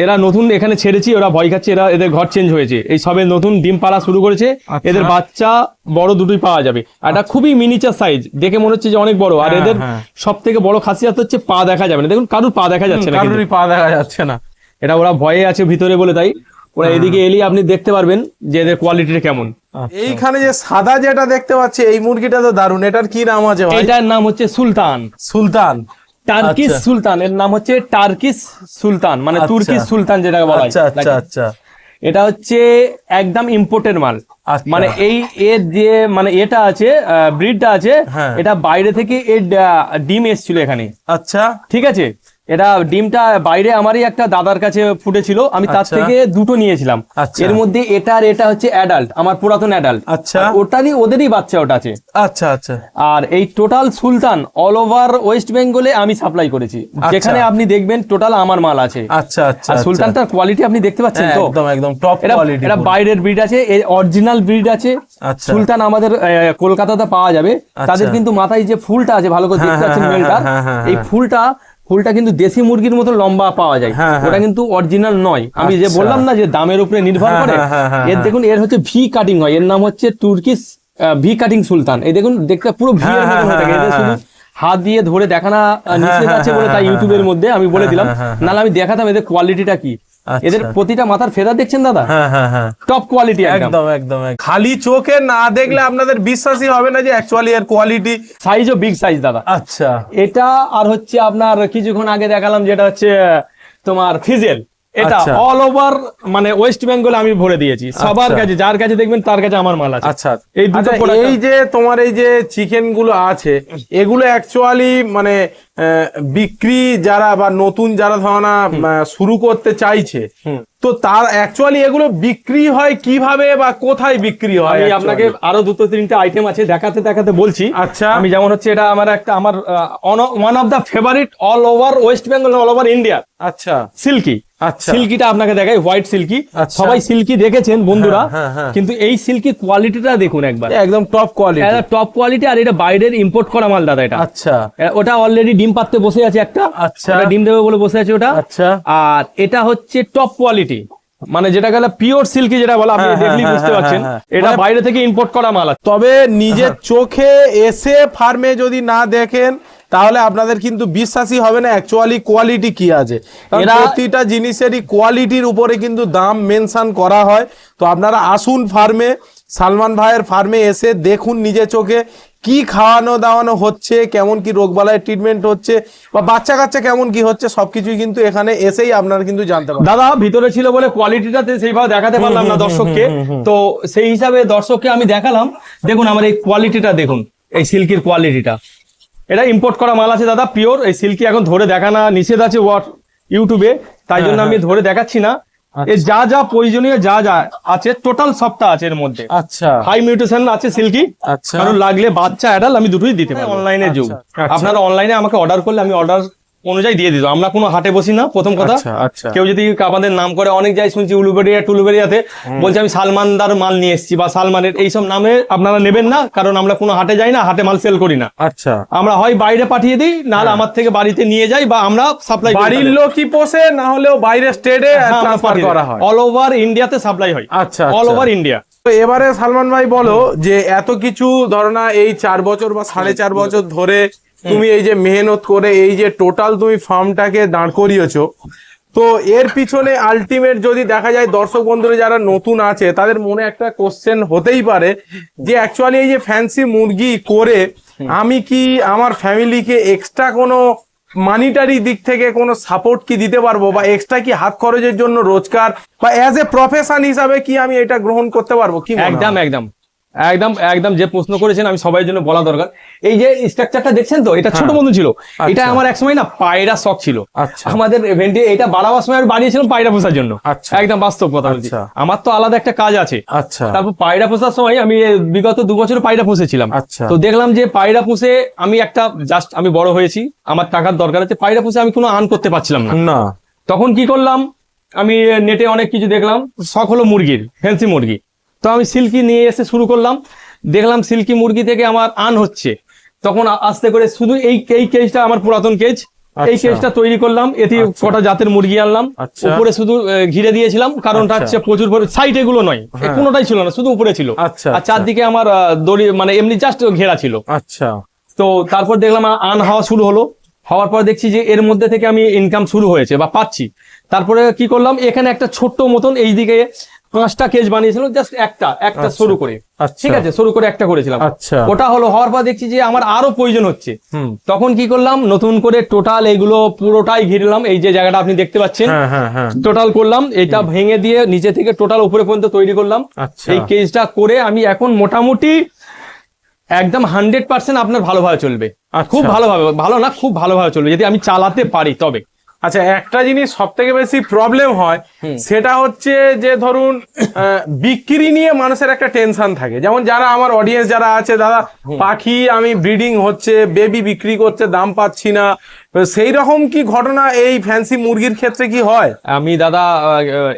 এরা নতুন এখানে ছেড়েছি, ওরা ভয় খাচ্ছে, এদের ঘর চেঞ্জ হয়েছে, এই সবে নতুন ডিম পাড়া শুরু করেছে। আচ্ছা। এদের বাচ্চা বড় দুটোই পাওয়া যাবে। আর এটা খুবই মিনিচার সাইজ, দেখে মনে হচ্ছে যে অনেক বড়। আর হ্যাঁ, এদের হ্যাঁ। সব থেকে বড় খাসিয়াত হচ্ছে পা দেখা যাবে না, দেখুন কারুর পা দেখা যাচ্ছে না, কিন্তু কারোরই পা দেখা যাচ্ছে না। এটা ওরা ভয়ে আছে ভিতরে বলে, তাই ওরা এদিকে এলেই আপনি দেখতে পারবেন যে এদের কোয়ালিটিটা কেমন। এইখানে যে সাদা যেটা দেখতে পাচ্ছি, এই মুরগিটা তো দারুণ। এটার কি নাম আছে ভাই? এটার নাম হচ্ছে সুলতান, সুলতান। টার্কিশ আচ্ছা। সুলতান। এর নাম হচ্ছে টার্কিশ সুলতান, মানে আচ্ছা। তুর্কিশ সুলতান যেটাকে বলা হয়। আচ্ছা আচ্ছা আচ্ছা এটা হচ্ছে একদম ইম্পোর্টেড মাল। আচ্ছা। মানে এর যে মানে এটা আছে, ব্রিডটা আছে, হ্যাঁ। এটা বাইরে থেকে এর ডিম এসেছিল এখানে, আচ্ছা ঠিক আছে? এটা ডিমটা বাইরে আমারই একটা দাদার কাছে ফুটেছিল, আমি তার আচ্ছা। থেকে দুটো নিয়েছিলাম। আচ্ছা। এর মধ্যে এটা আর এটা হচ্ছে অ্যাডাল্ট, আমার পুরাতন অ্যাডাল্ট। আচ্ছা। ওটারই ওদেরই বাচ্চা ওটা আছে। আচ্ছা আচ্ছা আর এই টোটাল সুলতান অল ওভার ওয়েস্ট বেঙ্গলে আমি সাপ্লাই করেছি, যেখানে আপনি দেখবেন টোটাল আমার মাল আছে। আচ্ছা আচ্ছা আর সুলতানটার কোয়ালিটি আপনি দেখতে পাচ্ছেন তো, একদম একদম টপ এটা কোয়ালিটি। এটা বাইরের ব্রিড আছে, এই অরিজিনাল ব্রিড আছে। আচ্ছা। সুলতান আমাদের কলকাতাতে পাওয়া যাবে। আচ্ছা। তাদের কিন্তু মাথায় যে ফুলটা আছে, ভালো করে দেখতে হ্যাঁ, পাচ্ছেন হ্যাঁ, মেলটা, হ্যাঁ, হ্যাঁ, এই ফুলটা কিন্তু দেশি মুরগির মতো লম্বা পাওয়া যায়। হ্যাঁ, হ্যাঁ। ওটা কিন্তু অরিজিনাল নয়। আমি যে আচ্ছা। বললাম না যে দামের উপরে নির্ভর হ্যাঁ, করে, হ্যাঁ, হ্যাঁ, হ্যাঁ, এর দেখুন এর হচ্ছে ভি কাটিং হয়, এর নাম হচ্ছে তুর্কিশ ভি কাটিং সুলতান। এই দেখুন দেখতে পুরো ভি এর হ্যাঁ, মতন হয়ে থাকে। হ্যাঁ, এদের শুধু হ্যাঁ। হাত দিয়ে ধরে দেখানো নিষেধ আছে বলে তাই ইউটিউবের মধ্যে আমি বলে দিলাম, হ্যাঁ, হ্যাঁ, নাহলে আমি দেখাতাম এদের কোয়ালিটিটা কি। আচ্ছা। এদের প্রতিটা মাথার ফেদার দেখছেন দাদা, হ্যাঁ হ্যাঁ হ্যাঁ টপ কোয়ালিটি একদম। একদম একদম খালি চোখে না দেখলে আপনাদের বিশ্বাসই হবে না যে অ্যাকচুয়ালি এর কোয়ালিটি। সাইজও বিগ সাইজ দাদা। আচ্ছা এটা আর হচ্ছে আপনার কিছুক্ষণ আগে দেখালাম যেটা হচ্ছে তোমার ফিজেল। এটা আচ্ছা। অল ওভার মানে ওয়েস্ট বেঙ্গল আমি ভরে দিয়েছি সবার আচ্ছা। কাছে, যার কাছে দেখবেন তার কাছে আমার মাল আছে। আচ্ছা এই দুটো আচ্ছা, product- এই যে তোমার এই যে চিকেন গুলো আছে এগুলো অ্যাকচুয়ালি মানে বিক্রি যারা বা নতুন যারা ধারণা শুরু করতে চাইছে, তো তার অ্যাকচুয়ালি এগুলো বিক্রি হয় কিভাবে বা কোথায় বিক্রি হয়? আমি actually? আপনাকে আরো দুটো তিনটে আইটেম আছে দেখাতে দেখাতে বলছি। আচ্ছা। আমি যেমন হচ্ছে এটা আমার one of the favourite all over West Bengal, all over India, আচ্ছা সিল্কি। আচ্ছা। সিল্কিটা আপনাকে দেখাই, হোয়াইট সিল্কি। আচ্ছা। সবাই সিল্কি দেখেছেন বন্ধুরা, হ্যাঁ, হ্যাঁ। কিন্তু এই সিল্কি কোয়ালিটিটা দেখুন একবার, একদম টপ কোয়ালিটি। Top quality. আর এটা বাইরের ইম্পোর্ট করা মাল দাদা এটা। আচ্ছা ওটা অলরেডি ডিম পাততে বসে আছে একটা, আচ্ছা। ওটা ডিম দেবে বলে বসে আছে ওটা। আচ্ছা। আর এটা হচ্ছে টপ কোয়ালিটি, মানে যেটা গেলে পিওর সিল্কি যেটা বলা, আপনি হ্যাঁ, দেখলেই হ্যাঁ, বুঝতে হ্যাঁ, পারছেন হ্যাঁ। এটা মানে- বাইরে থেকে ইম্পোর্ট করা মাল আছে। তবে নিজের চোখে এসে ফার্মে যদি না দেখেন তাহলে আপনাদের কিন্তু বিশ্বাসই হবে না অ্যাকচুয়ালি কোয়ালিটি কি আছে। কারণ এরা- প্রতিটা জিনিসেরই কোয়ালিটির উপরে কিন্তু দাম মেনশন করা হয়। তো আপনারা আসুন ফার্মে, সালমান ভাইয়ের ফার্মে এসে দেখুন নিজে চোখে কি খাওয়ানো দাওয়ানো হচ্ছে, কেমন কি রোগবালায় ট্রিটমেন্ট হচ্ছে, বা বাচ্চা কাচ্চা কেমন কি হচ্ছে, সবকিছুই কিন্তু এখানে এসেই আপনারা কিন্তু জানতে পারবেন। দাদা ভিতরে ছিল বলে কোয়ালিটিটাতে সেইভাবে দেখাতে পারলাম না দর্শককে, তো সেই হিসাবে দর্শককে আমি দেখালাম। দেখুন আমার এই কোয়ালিটিটা দেখুন, এই সিল্কির কোয়ালিটিটা, এটা ইম্পোর্ট করা মাল আছে দাদা, পিওর। এই সিল্কি এখন ধরে দেখানো নিষেধ আছে ইউটিউবে, তাই জন্য আমি ধরে দেখাচ্ছি না। এর যা যা প্রয়োজনীয় যা যা আছে টোটাল সবটা আছে এর মধ্যে। আচ্ছা হাই মিউটেশন আছে সিল্কি, আচ্ছা। কারণ লাগলে বাচ্চা অ্যাডাল্ট আমি দুটোই দিতে পারি। অনলাইনে যুগ, আচ্ছা। আপনারা অনলাইনে আমাকে অর্ডার করলে আমি অর্ডার অনুযায়ী দিয়ে দিত। আমরা কোনো হাটে বসি না, প্রথম কথা। আচ্ছা, আচ্ছা। কেউ যদি আমাদের নাম করে, অনেক যাই শুনছি উলুবেড়িয়া টুলুবেড়িয়াতে বলছে আমি সালমানদার মাল নিয়ে এসেছি বা সালমানের, এইসব নামে আপনারা নেবেন না, কারণ আমরা কোনো হাটে যাই না, হাটে মাল সেল করি না। আচ্ছা। আমরা হয় বাইরে পাঠিয়ে দিই, নাহলে আমার থেকে বাড়িতে নিয়ে যাই, বা আমরা সাপ্লাই বাড়ির লোকই পোষে, না হলেও বাইরে স্টেটে ট্রান্সফার করা হয়। অল ওভার ইন্ডিয়াতে সাপ্লাই হয়। আচ্ছা, অল আচ্ছা। Over India. তো এবারে সালমান ভাই বলো যে এত কিছু ধরনা এই 4 বছর বা 4.5 বছর ধরে তুমি এই যে মেহনত করে এই যে টোটাল তুমি ফার্মটাকে দাঁড় করিয়েছো, তো এর পিছনে আলটিমেট যদি দেখা যায় দর্শক বন্ধুরা যারা নতুন আছে তাদের মনে একটা কোশ্চেন হতেই পারে যে অ্যাকচুয়ালি এই যে ফ্যান্সি মুরগি করে আমি কি আমার ফ্যামিলিকে এক্সট্রা কোনো মানিটারি দিক থেকে কোনো সাপোর্ট কি দিতে পারবো, বা এক্সট্রা কি হাত খরচের জন্য রোজগার বা অ্যাজ এ প্রফেশন হিসাবে কি আমি এটা গ্রহণ করতে পারবো? কি মনে হয়? একদম একদম একদম একদম যে প্রশ্ন করেছেন আমি সবাই জন্য বলা দরকার। এই যে স্ট্রাকচারটা দেখছেন তো, এটা ছোট মতো ছিল। এটা আমার এক সময় না পায়রা শখ ছিল। আচ্ছা। আমাদের ইভেন্টে এটা বাড়াবার সময় আমি বানিয়েছিলাম পায়রা পোষার জন্য। আচ্ছা। একদম বাস্তব কথা বলছি, আচ্ছা। আমার তো আলাদা একটা কাজ আছে। আচ্ছা তারপর পায়রা পোষার সময় আমি বিগত 2 বছর পায়রা পুষেছিলাম। আচ্ছা। তো দেখলাম যে পায়রা পুষে আমি একটা জাস্ট আমি বড় হয়েছি, আমার টাকার দরকার আছে, পায়রা পুষে আমি কোনো আর্ন করতে পারছিলাম না। না। তখন কি করলাম, আমি নেটে অনেক কিছু দেখলাম, শখ হলো মুরগির, ফ্যান্সি মুরগি। তো আমি সিল্কি নিয়ে এসে শুরু করলাম, দেখলাম সিল্কি মুরগি থেকে আমার আর্ন হচ্ছে। তখন আস্তে করে শুধু এই কেজটা আমার পুরাতন কেজ, এই আচ্ছা। কেজটা তৈরি করলাম, এতে কটা জাতের মুরগি আনলাম, আচ্ছা। উপরে শুধু ঘিরে দিয়েছিলাম, কারণটা আচ্ছা। হচ্ছে প্রচুর সাইড এগুলো নয়, কোনোটাই ছিল না, শুধু উপরে ছিল। আচ্ছা, আর চারদিকে আমার দড়ি মানে এমনি জাস্ট ঘেরা ছিল। আচ্ছা। তো তারপর দেখলাম আর্ন হওয়া শুরু হলো, হওয়ার পর দেখছি যে এর মধ্যে থেকে আমি ইনকাম শুরু হয়েছে বা পাচ্ছি। তারপরে কি করলাম, এখানে একটা ছোট্ট মতন এইদিকে 5টা কেজ বানিয়েছিলাম, জাস্ট একটা শুরু করে। আচ্ছা। ঠিক আছে, শুরু করে একটা করেছিলাম। আচ্ছা। ওটা হলো, হওয়ার পর দেখছি যে আমার আরো প্রয়োজন হচ্ছে। তখন কি করলাম, নতুন করে টোটাল এগুলো পুরোটাই ঘিরলাম, এই যে জায়গাটা আপনি দেখতে পাচ্ছেন, হ্যাঁ হ্যাঁ হ্যাঁ। টোটাল করলাম, এটা ভেঙে দিয়ে নিচে থেকে টোটাল উপরে পর্যন্ত তৈরি করলাম। আচ্ছা। এই কেজটা করে আমি এখন মোটামুটি একদম 100% আপনার ভালোভাবে চলবে। আচ্ছা। খুব ভালোভাবে, ভালো না খুব ভালোভাবে চলবে যদি আমি চালাতে পারি তবে। আচ্ছা, একটা জিনিস সব থেকে বেশি প্রবলেম হয় সেটা হচ্ছে যে ধরুন বিক্রি নিয়ে মানুষের একটা টেনশন থাকে। যেমন যারা আমার অডিয়েন্স যারা আছে, দাদা পাখি আমি ব্রিডিং হচ্ছে, বেবি বিক্রি করছে, দাম পাচ্ছি না, সেই রকম কি ঘটনা এই ফ্যান্সি মুরগির ক্ষেত্রে কি হয়? আমি দাদা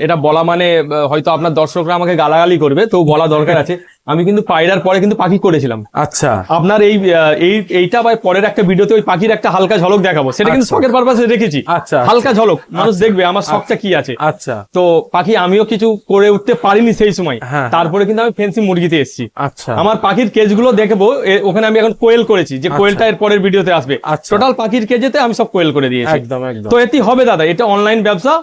এটা বলা মানে হয়তো আপনার দর্শকরা আমাকে গালাগালি করবে, তো বলা দরকার আছে। আমি কিন্তু পায়রার পরে কিন্তু পাখি করেছিলাম। আচ্ছা। আপনার এইটা বা পরের একটা ভিডিওতে ওই পাখির একটা হালকা ঝলক দেখাবো, সেটা কিন্তু শখের পারপাসে রেখেছি। আচ্ছা। হালকা ঝলক, মানুষ দেখবে আমার শখটা কি আছে। আচ্ছা। তো পাখি আমিও কিছু করে উঠতে পারিনি সেই সময়, হ্যাঁ। তারপরে কিন্তু আমি ফেন্সি মুরগিতে এসেছি। আচ্ছা। আমার পাখির কেজগুলো দেখবো, ওখানে আমি এখন কোয়েল করেছি, যে কোয়েলটা এর পরের ভিডিওতে আসবে। আচ্ছা। টোটাল পাখির কেজেতে আমি সব কোয়েল করে দিয়েছি। একদম একদম। তো এটি হবে দাদা, এটা অনলাইন ব্যবসা,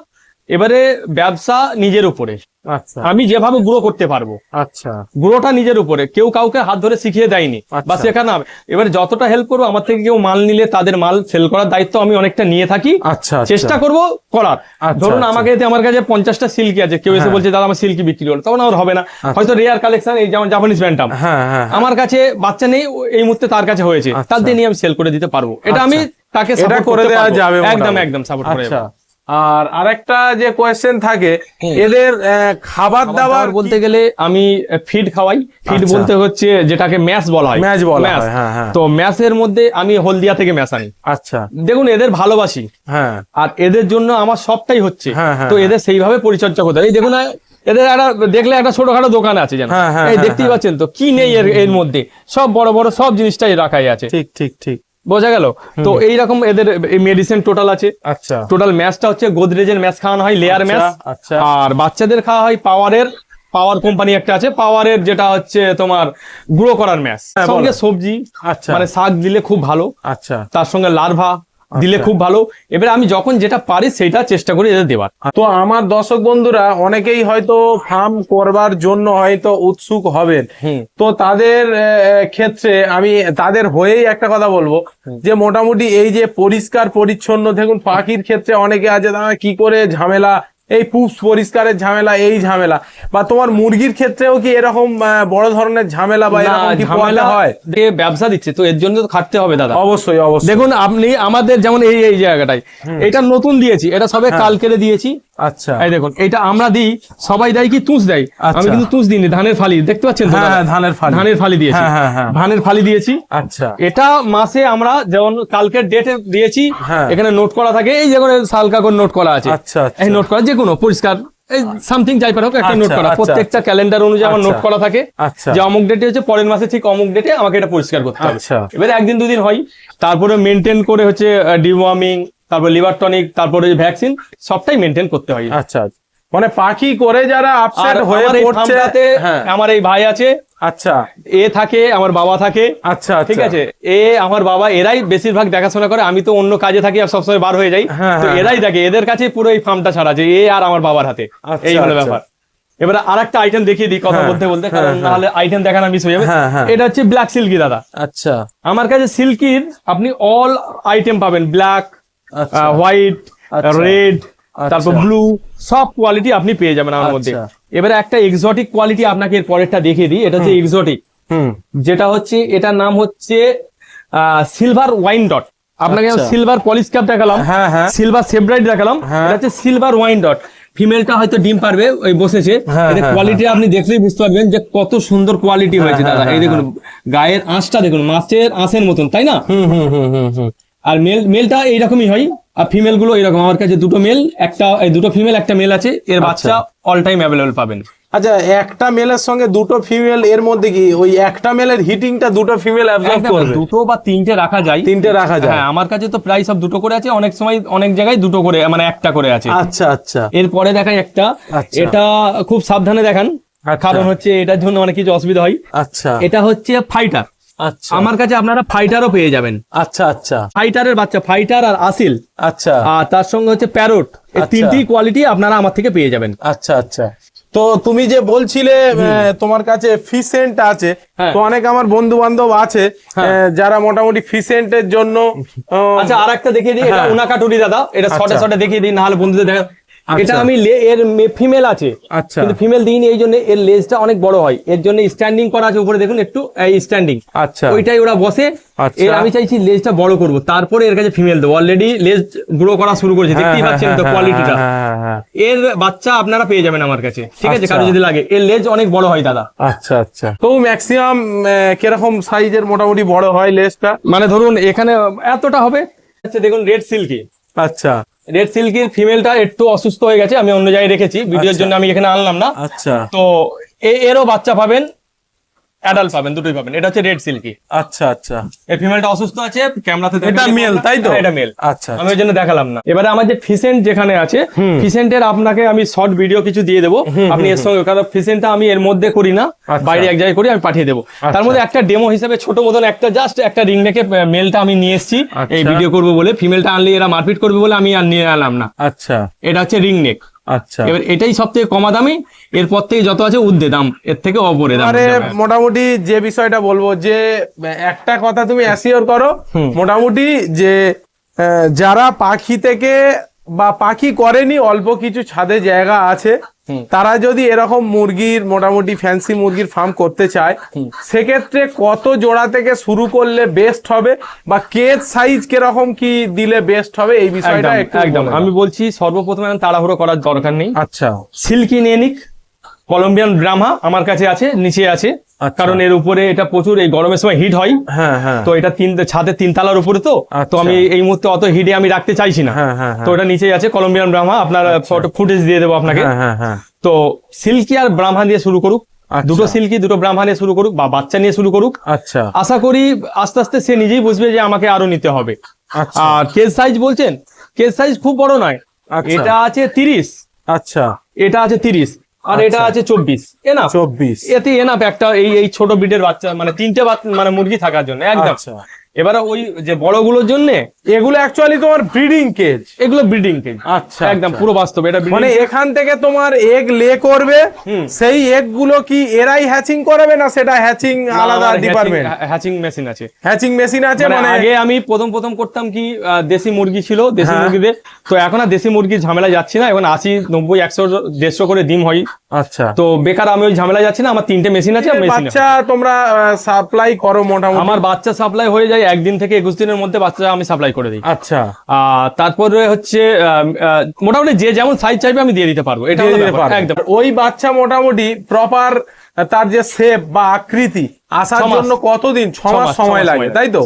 এবারে ব্যবসা নিজের উপরে। আচ্ছা আমি যেভাবে গ্রো করতে পারবো, আচ্ছা গ্রোটা নিজের উপরে, কেউ কাউকে হাত ধরে শিখিয়ে দেয়নি আচ্ছা। বা শেখানো হবে। এবারে যতটা হেল্প করবো, আমার থেকে কেউ মাল নিলে তাদের মাল সেল করার দায়িত্ব আমি অনেকটা নিয়ে থাকি, আচ্ছা চেষ্টা করব করার। আচ্ছা, ধরুন আচ্ছা। আমাকে আমার কাছে 50টা সিল্কি আছে, কেউ এসে হ্যাঁ। বলছে দাদা আমার সিল্কি বিক্রি হলো, তখন আমার হবে না। হয়তো রেয়ার কালেকশন, এই যেমন জাপানিজ ব্যান্টাম, হ্যাঁ হ্যাঁ আমার কাছে বাচ্চা নেই, এই মুহূর্তে তার কাছে হয়েছে, আচ্ছা। তার দিয়ে নিয়ে আমি সেল করে দিতে পারবো। এটা আমি তাকে এটা সাপোর্ট করে করে দেওয়া দেওয়া যাবে যাবে, একদম মোটামুটি। একদম সাপোর্ট করে আচ্ছা দেবো। আর আরেকটা যে কোয়েশ্চেন থাকে, এদের খাবার দাবার বলতে গেলে আমি ফিড খাওয়াই। ফিড আচ্ছা। বলতে হচ্ছে যেটাকে ম্যাশ বলা হয়, ম্যাশ বলা ম্যাশ। হয়, হ্যাঁ হ্যাঁ তো ম্যাশের মধ্যে আমি হলদিয়া থেকে ম্যাশ আনি। আচ্ছা দেখুন এদের ভালোবাসি, হ্যাঁ আর এদের জন্য আমার সবটাই হচ্ছে। হ্যাঁ, হ্যাঁ, তো হ্যাঁ। এদের সেইভাবে পরিচর্যা করতে হয়। এই দেখুন এদের একটা দেখলে একটা ছোটখাটো দোকান আছে যেন, হ্যাঁ, হ্যাঁ, এই হ্যাঁ, দেখতেই হ্যাঁ। পাচ্ছেন তো, কি নেই এর মধ্যে, সব বড় বড় সব জিনিসটাই রাখাই আছে, ঠিক ঠিক ঠিক বোঝা গেল? তো এইরকম এদের মেডিসিন টোটাল আছে। আচ্ছা টোটাল ম্যাচটা হচ্ছে গোদরেজের ম্যাচ খাওয়ানো হয়, লেয়ার ম্যাচ। আচ্ছা আর বাচ্চাদের খাওয়া হয় পাওয়ার কোম্পানি একটা আছে, পাওয়ারের, যেটা হচ্ছে তোমার গ্রো করার ম্যাচ। হ্যাঁ, সঙ্গে বলো। সবজি, আচ্ছা মানে শাক দিলে খুব ভালো, আচ্ছা তার সঙ্গে লার্ভা দিলে আচ্ছা। খুব ভালো। এবারে আমি যখন যেটা পারি সেটা চেষ্টা করি এদের দেওয়ার। তো আমার দর্শক বন্ধুরা অনেকেই হয়তো ফার্ম করবার জন্য হয়তো উৎসুক হবেন, তো তাদের ক্ষেত্রে আমি তাদের হয়েই একটা কথা বলবো যে মোটামুটি এই যে পরিষ্কার পরিচ্ছন্ন, দেখুন পাখির ক্ষেত্রে অনেকে আছে তারা কি করে ঝামেলা, এই পুপস পরিষ্কারের ঝামেলা, এই ঝামেলা, বা তোমার মুরগির ক্ষেত্রেও কি এরকম বড় ধরনের ঝামেলা বা এরকম কি পোহাতে হয়? যে ব্যবসা দিচ্ছে তো এর জন্য তো খাটতে হবে দাদা। অবশ্যই অবশ্যই। দেখুন আপনি আমাদের যেমন এই জায়গাটায়, এটা নতুন দিয়েছি, এটা সবে কালকেরে দিয়েছি। আচ্ছা এই দেখুন এটা আমরা দিই, সবাই দেয় কি তুষ দেয়, আচ্ছা। আমি কিন্তু তুষ দিইনি, ধানের ফালি, দেখতে পাচ্ছেন তো হ্যাঁ দাদা? হ্যাঁ, ধানের ফালি দিয়েছি, হ্যাঁ হ্যাঁ হ্যাঁ ধানের ফালি দিয়েছি। আচ্ছা এটা মাসে আমরা যেমন কালকের ডেটে দিয়েছি, হ্যাঁ। এখানে নোট করা থাকে, এই যেমন হালকা করে নোট করা আছে, আচ্ছা আচ্ছা এই নোট করা যে কোনো পরিষ্কার এই সামথিং যাই পার হোক একটা নোট আচ্ছা, করা, আচ্ছা। প্রত্যেকটা ক্যালেন্ডার অনুযায়ী আমার নোট আচ্ছা। করা থাকে আচ্ছা যে অমুক ডেটে হচ্ছে পরের মাসে ঠিক অমুক ডেটে আমাকে এটা পরিষ্কার করতে হবে। আচ্ছা এবারে একদিন দুদিন হয়, তারপরে মেনটেন করে হচ্ছে ডিওয়ার্মিং, তারপর লিভার টনিক, তারপরে ভ্যাকসিন, সবটাই মেনটেন করতে হয়। আচ্ছা মানে পাখি করে যারা আপসেট আর হয়ে আমার এই পড়ছে, ফার্মটাতে হ্যাঁ আমার এই ভাই আছে, আচ্ছা এ থাকে, আমার বাবা থাকে, আচ্ছা ঠিক আছে, এ আমার বাবা, এরাই বেশিরভাগ দেখাশোনা করে, আমি তো অন্য কাজে থাকি আর সবসময় বার হয়ে যাই, হ্যাঁ, তো হ্যাঁ, এরাই দেখে, এদের কাছে পুরো এই ফার্মটা ছাড়া আছে, এ আর আমার বাবার হাতে, আচ্ছা, এই হলো আচ্ছা। ব্যাপার। এবারে আরেকটা আইটেম দেখিয়ে দিই কথা হ্যাঁ, বলতে বলতে, হ্যাঁ, কারণ হ্যাঁ। নাহলে আইটেম দেখানো মিস হয়ে যাবে। হ্যাঁ, হ্যাঁ। এটা হচ্ছে ব্ল্যাক সিল্কি দাদা। আচ্ছা আমার কাছে সিল্কির আপনি অল আইটেম পাবেন, ব্ল্যাক, আচ্ছা হোয়াইট, আচ্ছা। রেড, তারপর আচ্ছা। ব্লু, সব কোয়ালিটি আপনি পেয়ে যাবেন আমার মধ্যে। আচ্ছা। এবারে একটা এক্সোটিক কোয়ালিটি আপনাকে এর পরেরটা দেখিয়ে দিই, এটা হচ্ছে এক্সোটিক, হুম যেটা হচ্ছে এটার নাম হচ্ছে সিলভার ওয়াইন ডট। আপনাকে আচ্ছা। সিলভার পলিশ ক্যাপ দেখালাম, হ্যাঁ, হ্যাঁ। সিলভার সেব্রাইট দেখালাম, হ্যাঁ। এটা হচ্ছে সিলভার ওয়াইন ডট। ফিমেলটা হয়তো ডিম পারবে, ওই বসেছে, হ্যাঁ, এর হ্যাঁ, কোয়ালিটি আপনি দেখলেই বুঝতে পারবেন যে কত সুন্দর কোয়ালিটি হয়েছে হ্যাঁ, দাদা। এই হ্যাঁ, দেখুন গায়ের আঁশটা দেখুন, মাছের আঁশের মতন, তাই না? হুম হুম হুম হুম হুম আর মেলটা এইরকমই হয়, আর ফিমেল গুলো এইরকম। আমার কাছে দুটো মেল, দুটো ফিমেল, একটা মেল আছে, এর বাচ্চা অল টাইম অ্যাভেলেবল পাবেন। আচ্ছা একটা মেলের সঙ্গে দুটো ফিমেল, এর মধ্যে কি ওই একটা মেলের হিটিংটা দুটো ফিমেল অ্যাবজর্ব একদম, করবে? দুটো বা তিনটে রাখা যায়, তিনটে রাখা যায়? হ্যাঁ আমার কাছে তো প্রায় সব দুটো করে আছে, অনেক সময় অনেক জায়গায় দুটো করে, মানে একটা করে আছে। আচ্ছা আচ্ছা এরপরে দেখাই একটা, আচ্ছা। এটা খুব সাবধানে দেখান, আচ্ছা। কারণ হচ্ছে এটার জন্য অনেক কিছু অসুবিধা হয়। আচ্ছা এটা হচ্ছে ফাইটার। আচ্ছা আমার কাছে আপনারা ফাইটারও পেয়ে যাবেন, আচ্ছা আচ্ছা ফাইটারের বাচ্চা, ফাইটার আর আসিল, আচ্ছা আর তার সঙ্গে হচ্ছে প্যারট, এই আচ্ছা। তিনটি কোয়ালিটি আপনারা আমার থেকে পেয়ে যাবেন। আচ্ছা আচ্ছা তো তুমি যে বলছিলে তোমার কাছে ফিসেন্ট আছে, হ্যাঁ। তো অনেক আমার বন্ধু বান্ধব আছে যারা মোটামুটি ফিসেন্টের জন্য আচ্ছা আর একটা দেখিয়ে দিই, এটা হ্যাঁ। উনাকাটুরি দাদা, এটা শর্টে আচ্ছা। শর্টে দেখিয়ে দিই, নাহলে বন্ধুদের দেখা। আচ্ছা। এটা আমি এর ফিমেল আছে, আচ্ছা কিন্তু ফিমেল দিইনি, এই জন্য এর লেজটা অনেক বড় হয়, এর জন্য স্ট্যান্ডিং করা আছে উপরে দেখুন একটু, স্ট্যান্ডিং, আচ্ছা ওইটাই ওরা বসে। আচ্ছা। এর আমি চাইছি লেজটা বড় করব, তারপরে এর কাছে ফিমেল দেবো, অলরেডি লেজ গ্রো করা শুরু করেছে, দেখতেই পাচ্ছেন তো কোয়ালিটিটা। এর বাচ্চা আপনারা পেয়ে যাবেন আমার কাছে, ঠিক আছে, আচ্ছা। কারো যদি লাগে। এর লেজ অনেক বড় হয় দাদা, আচ্ছা আচ্ছা তো ম্যাক্সিমাম কিরকম সাইজের মোটামুটি বড় হয় লেজটা? মানে ধরুন এখানে এতটা হবে। আচ্ছা দেখুন রেড সিল্কি, আচ্ছা রেড সিল্কির ফিমেলটা একটু অসুস্থ হয়ে গেছে, আমি অন্য জায়গায় রেখেছি, ভিডিওর জন্য আমি এখানে আনলাম না। আচ্ছা তো এরও বাচ্চা পাবেন, অ্যাডাল্ট পাবেন, দুটোই পাবেন। এটা হচ্ছে রেড সিল্কি, আচ্ছা আচ্ছা এই ফিমেলটা অসুস্থ আছে, ক্যামেরাতে এটা male, তাই তো? এটা মেল, আচ্ছা আমি ওই জন্য দেখালাম না। এবারে আমার যে ফিসেন্ট যেখানে আছে, ফিসেন্টের আপনাকে আমি শর্ট ভিডিও কিছু দিয়ে দেবো, আপনি এর সঙ্গে, কারণ ফিসেন্টটা আমি এর মধ্যে করি না, আচ্ছা। বাইরে এক জায়গায় করি, আমি পাঠিয়ে দেবো। তার মধ্যে একটা ডেমো হিসেবে ছোট মতন একটা জাস্ট একটা রিং নেকে মেলটা আমি নিয়ে এসেছি, আচ্ছা। এই ভিডিও করবো বলে। ফিমেলটা আনলে এরা মারপিট করবে বলে আমি আর নিয়ে এলাম না। আচ্ছা এটা হচ্ছে রিং নেক, আচ্ছা, এবার এটাই সব থেকে কমা দামি, এরপর থেকে যত আছে ঊর্ধ্বে দাম, এর থেকে অপরে দাম। আরে মোটামুটি যে বিষয়টা বলবো যে একটা কথা তুমি অ্যাসিওর করো মোটামুটি যে যারা পাখি থেকে বা পাখি করেনি, অল্প কিছু ছাদে জায়গা আছে, তারা যদি এরকম মুরগির মোটামুটি ফ্যান্সি মুরগির ফার্ম করতে চায়, সেক্ষেত্রে কত জোড়া থেকে শুরু করলে বেস্ট হবে বা কেজ সাইজ কিরকম কি দিলে বেস্ট হবে এই বিষয়টা একটু একদম আমি বলছি, সর্বপ্রথমে তাড়াহুড়ো করার দরকার নেই। আচ্ছা, সিল্কি নিয়ে নিক, কলম্বিয়ান ব্রাহ্মা আমার কাছে আছে, নিচে আছে, কারণ এর উপরে এটা প্রচুর এই গরমের সময় হিট হয়। হ্যাঁ হ্যাঁ, তো এটা ছাদের 3 তলার উপরে, তো আমি এই মুহূর্তে অত হিটে আমি রাখতে চাইছি না, তো এটা নিচেই আছে কলম্বিয়ান ব্রাহ্মা। আপনার ফটো ফুটেজ দিয়ে দেবো আপনাকে। তো সিল্কি আর ব্রাহ্মা দিয়ে শুরু করুক, দুটো সিল্কি দুটো ব্রাহ্মা নিয়ে শুরু করুক বা বাচ্চা নিয়ে শুরু করুক। আচ্ছা, আশা করি আস্তে আস্তে সে নিজেই বুঝবে যে আমাকে আরো নিতে হবে। আচ্ছা, আর কেজ সাইজ বলছেন, কেজ সাইজ খুব বড় নয়, এটা আছে 30, আচ্ছা, এটা আছে 30, আর এটা আছে 24, এনাফ 24, এতে এনাফ একটা এই ছোট ব্রিডের বাচ্চা, মানে 3টে মানে মুরগি থাকার জন্য একদম। এবারে ওই যে বড়গুলোর জন্য এগুলো অ্যাকচুয়ালি তোমার ব্রিডিং কেজ, এগুলো ব্রিডিং কেজ। আচ্ছা, একদম পুরো বাস্তব, এটা মানে এখান থেকে তোমার এগ লে করবে, সেই এগ গুলো কি এরাই হ্যাচিং করবে না সেটা হ্যাচিং আলাদা ডিপার্টমেন্ট? হ্যাচিং মেশিন আছে, হ্যাচিং মেশিন আছে। মানে আগে আমি প্রথম করতাম কি দেশি মুরগি ছিল, দেশি মুরগিদের, তো এখন আর দেশি মুরগির ঝামেলা যাচ্ছি না, এখন 80, 90, 100, 150 করে ডিম হয়। আচ্ছা, তো বেকার আমি ওই ঝামেলা যাচ্ছি না, আমার 3টে মেশিন আছে। বাচ্চা তোমরা সাপ্লাই করো মোটামুটি? আমার বাচ্চা সাপ্লাই হয়ে যায় 1 দিন থেকে 21 দিনের মধ্যে, বাচ্চা আমি সাপ্লাই করে দিই। আচ্ছা, তারপরে হচ্ছে মোটামুটি যে যেমন সাইজ চাইবে আমি দিয়ে দিতে পারবো, এটা একদম। ওই বাচ্চা মোটামুটি প্রপার তার যে শেপ বা আকৃতি আসার জন্য কতদিন? 6 মাস সময় লাগে, তাই তো?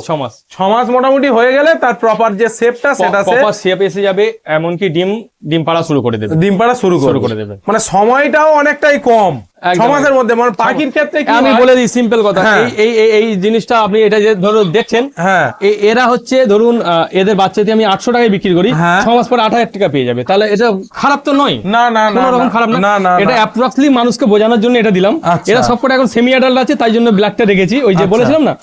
6 মাস মোটামুটি হয়ে গেলে তার প্রপার যে শেপটা সেটা প্রপার শেপ এসে যাবে, এমনকি ডিম পাড়া শুরু করে দেবে, ডিম পাড়া শুরু করে দেবে। মানে সময়টাও অনেকটাই কম 6 মাসের মধ্যে। মানে পাখির ক্ষেত্রে কি আমি বলে দিই সিম্পল কথা, এই জিনিসটা আপনি এটা যে ধরো দেখছেন, এরা হচ্ছে ধরুন এদের বাচ্চা দিয়ে আমি 800 টাকায় বিক্রি করি, 6 মাস পর 8000 টাকা পেয়ে যাবে, তাহলে এটা খারাপ তো নয়। না না, কোনো রকম খারাপ না, এটা অ্যাপ্রক্সলি মানুষকে বোঝানোর জন্য এটা দিলাম। এরা সবকটা এখন সেমি অ্যাডাল্ট আছে, তাই জন্য ব্ল্যাকটা রেখেছি, ওই যে বলেছিলাম না।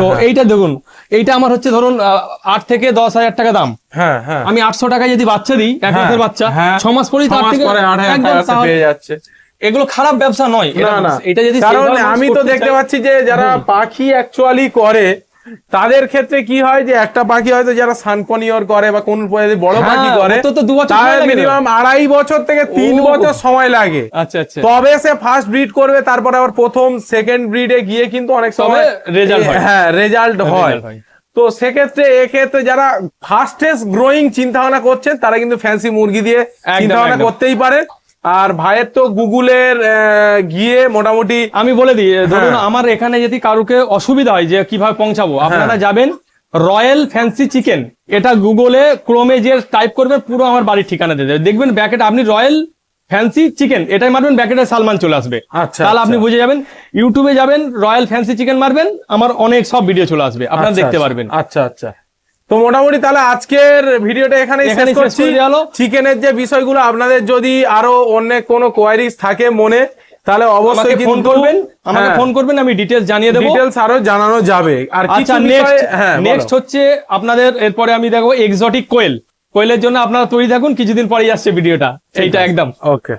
তো এইটা দেখুন, এইটা আমার হচ্ছে ধরুন 8 থেকে 10,000 টাকা দাম। আমি 800 টাকায় যদি বাচ্চা দিই, 1 মাসের বাচ্চা, 6 মাস পরেই তার থেকে পেয়ে যাচ্ছে। এগুলো খারাপ ব্যবসা নয় এটা। যদি কারণ আমি তো দেখতে পাচ্ছি যে যারা পাখি অ্যাকচুয়ালি করে তাদের ক্ষেত্রে কি হয় যে একটা পাখি হয়তো যারা সানপনিয়র করে বা কোন বড় পাখি করে, তো 2 বছর মিনিমাম 2.5 বছর থেকে 3 বছর সময় লাগে। আচ্ছা আচ্ছা, তবে সে ফার্স্ট ব্রিড করবে, তারপরে আবার প্রথম সেকেন্ড ব্রিডে গিয়ে কিন্তু অনেক সময় রেজাল্ট হয়। তো সেক্ষেত্রে এক্ষেত্রে যারা ফাস্টেস্ট গ্রোয়িং চিন্তা ভাবনা করছেন তারা কিন্তু ফ্যান্সি মুরগি দিয়ে চিন্তা ভাবনা করতেই পারে। আর ভাইয়ের তো গুগলের গিয়ে মোটামুটি আমি বলে দিই, ধরুন আমার এখানে যদি কারুকে অসুবিধা হয় যে কিভাবে পৌঁছাবো, আপনারা যাবেন রয়্যাল ফ্যান্সি চিকেন, এটা গুগলে ক্রোমে যে টাইপ করবেন পুরো আমার বাড়ির ঠিকানা দিয়ে দেবে, দেখবেন ব্যাকেট আপনি রয়্যাল ফ্যান্সি চিকেন এটাই মারবেন, ব্যাকেটে সালমান চলে আসবে। তাহলে আপনি বুঝে যাবেন। ইউটিউবে যাবেন, রয়্যাল ফ্যান্সি চিকেন মারবেন, আমার অনেক সব ভিডিও চলে আসবে, আপনারা দেখতে পারবেন। আচ্ছা আচ্ছা, তো মোটামুটি তাহলে আজকের ভিডিওটা এখানেই শেষ করছি। চিকেনের যে বিষয়গুলো আপনাদের যদি আরো অনেক কোনো কোয়ারিজ থাকে মনে, তাহলে অবশ্যই ফোন করবেন, আমাকে ফোন করবেন, আমি ডিটেইলস জানিয়ে দেব, ডিটেইলস আরো জানানো যাবে। আর আচ্ছা, নেক্সট হচ্ছে আপনাদের এরপরে আমি দেখো এক্সোটিক কোয়েলের জন্য আপনারা তৈরি থাকুন, কিছুদিন পরেই আসছে ভিডিওটা, এইটা একদম ওকে।